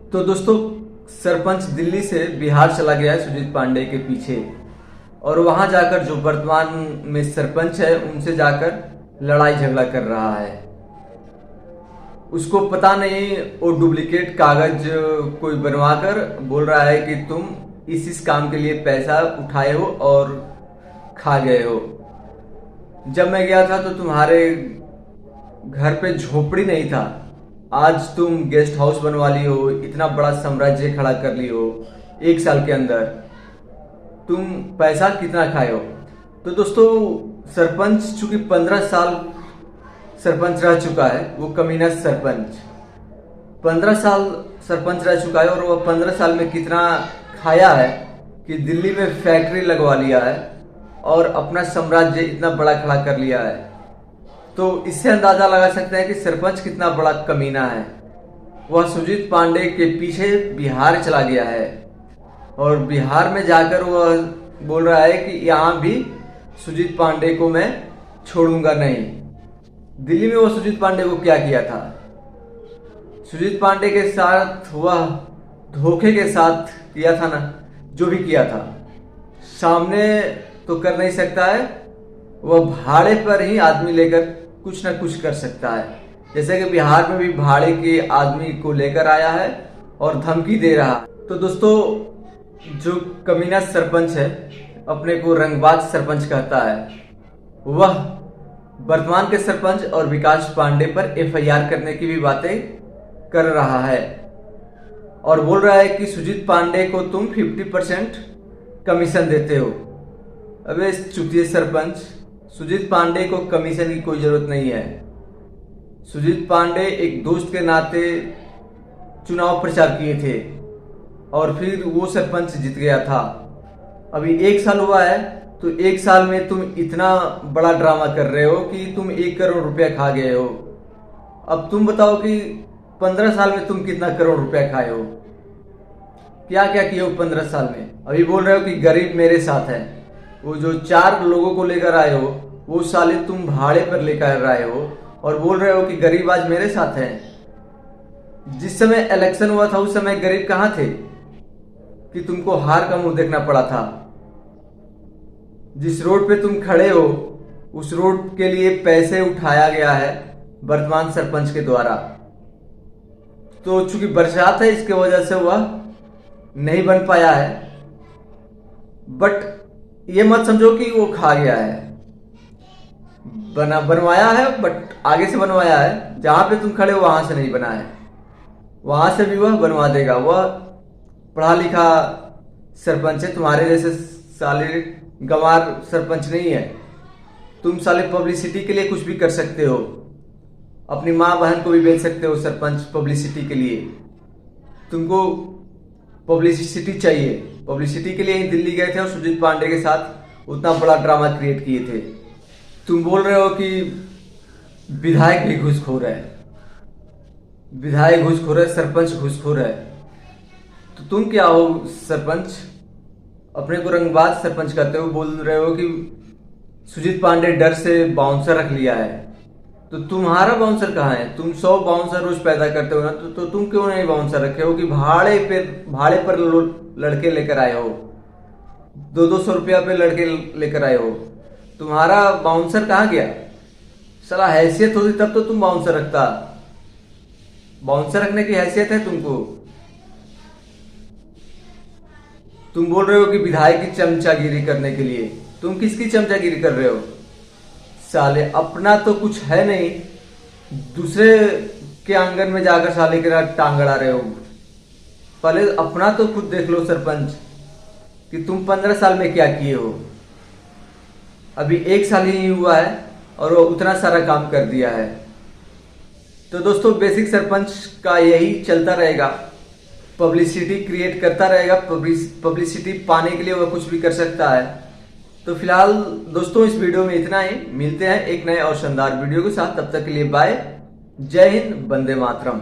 तो दोस्तों, सरपंच दिल्ली से बिहार चला गया है सुजीत पांडे के पीछे। और वहां जाकर जो वर्तमान में सरपंच है उनसे जाकर लड़ाई झगड़ा कर रहा है। उसको पता नहीं, वो डुप्लीकेट कागज कोई बनवाकर बोल रहा है कि तुम इस काम के लिए पैसा उठाए हो और खा गए हो। जब मैं गया था तो तुम्हारे घर पे झोपड़ी नहीं था, आज तुम गेस्ट हाउस बनवा ली हो, इतना बड़ा साम्राज्य खड़ा कर ली हो। 1 साल के अंदर तुम पैसा कितना खाए हो। तो दोस्तों, सरपंच चूंकि 15 साल सरपंच रह चुका है, वो कमीना सरपंच 15 साल सरपंच रह चुका है और वो 15 साल में कितना खाया है कि दिल्ली में फैक्ट्री लगवा लिया है और अपना साम्राज्य इतना बड़ा खड़ा कर लिया है। तो इससे अंदाजा लगा सकते हैं कि सरपंच कितना बड़ा कमीना है। वह सुजीत पांडे के पीछे बिहार चला गया है और बिहार में जाकर वह बोल रहा है कि यहाँ भी सुजीत पांडे को मैं छोड़ूंगा नहीं। दिल्ली में वो सुजीत पांडे को क्या किया था? सुजीत पांडे के साथ वह धोखे के साथ किया था ना, जो भी किया था। सामने तो कर नहीं सकता है, वह भाड़े पर ही आदमी लेकर कुछ ना कुछ कर सकता है। जैसे कि बिहार में भी भाड़े के आदमी को लेकर आया है और धमकी दे रहा है। तो दोस्तों, जो कमीना सरपंच है, अपने को रंगबाज सरपंच कहता है, वह वर्तमान के सरपंच और विकास पांडे पर एफआईआर करने की भी बातें कर रहा है और बोल रहा है कि सुजीत पांडे को तुम 50% कमीशन देते हो। अबे चुतिए सरपंच, सुजीत पांडे को कमीशन की कोई जरूरत नहीं है। सुजीत पांडे एक दोस्त के नाते चुनाव प्रचार किए थे और फिर वो सरपंच जीत गया था। अभी 1 साल हुआ है, तो 1 साल में तुम इतना बड़ा ड्रामा कर रहे हो कि तुम 1 करोड़ रुपया खा गए हो। अब तुम बताओ कि 15 साल में तुम कितना करोड़ रुपया खाए हो, क्या क्या किए हो 15 साल में। अभी बोल रहे हो कि गरीब मेरे साथ है। वो जो 4 लोगों को लेकर आए हो, वो साले तुम भाड़े पर लेकर आए हो और बोल रहे हो कि गरीब आज मेरे साथ है। जिस समय इलेक्शन हुआ था उस समय गरीब कहां थे कि तुमको हार का मुंह देखना पड़ा था। जिस रोड पे तुम खड़े हो उस रोड के लिए पैसे उठाया गया है वर्तमान सरपंच के द्वारा। तो चूंकि बरसात है, इसके वजह से वह नहीं बन पाया है। बट ये मत समझो कि वो खा गया है। बनवाया है, बट आगे से बनवाया है। जहां पे तुम खड़े हो वहां से नहीं बना है, वहां से भी वह बनवा देगा। वह पढ़ा लिखा सरपंच है, तुम्हारे जैसे साले गंवार सरपंच नहीं है। तुम साले पब्लिसिटी के लिए कुछ भी कर सकते हो, अपनी माँ बहन को भी बेच सकते हो सरपंच पब्लिसिटी के लिए। तुमको पब्लिसिटी चाहिए, पब्लिसिटी के लिए ही दिल्ली गए थे और सुजीत पांडे के साथ उतना बड़ा ड्रामा क्रिएट किए थे। तुम बोल रहे हो कि विधायक भी घूसखोर है, विधायक घूसखोर है, सरपंच घूसखोर है। तो तुम क्या हो सरपंच? अपने को रंगबाज सरपंच कहते हो, बोल रहे हो कि सुजीत पांडे डर से बाउंसर रख लिया है। तो तुम्हारा बाउंसर कहाँ है? तुम 100 बाउंसर रोज पैदा करते हो ना, तो तुम क्यों नहीं बाउंसर रखे हो कि भाड़े पर लड़के लेकर आए हो, 200 रुपया पे लड़के लेकर आए हो। तुम्हारा बाउंसर कहाँ गया? साला हैसियत होती तब तो तुम बाउंसर रखता। बाउंसर रखने की हैसियत है तुमको? तुम बोल रहे हो कि विधायक की चमचागिरी करने के लिए। तुम किसकी चमचागिरी कर रहे हो? साले अपना तो कुछ है नहीं, दूसरे के आंगन में जाकर साले के रात टांग अड़ा रहे हो। पहले अपना तो खुद देख लो सरपंच कि तुम 15 साल में क्या किए हो। अभी 1 साल ही हुआ है और वो उतना सारा काम कर दिया है। तो दोस्तों, बेसिक सरपंच का यही चलता रहेगा, पब्लिसिटी क्रिएट करता रहेगा। पब्लिसिटी पाने के लिए वह कुछ भी कर सकता है। तो फिलहाल दोस्तों, इस वीडियो में इतना ही। मिलते हैं एक नए और शानदार वीडियो के साथ, तब तक के लिए बाय। जय हिंद, वंदे मातरम।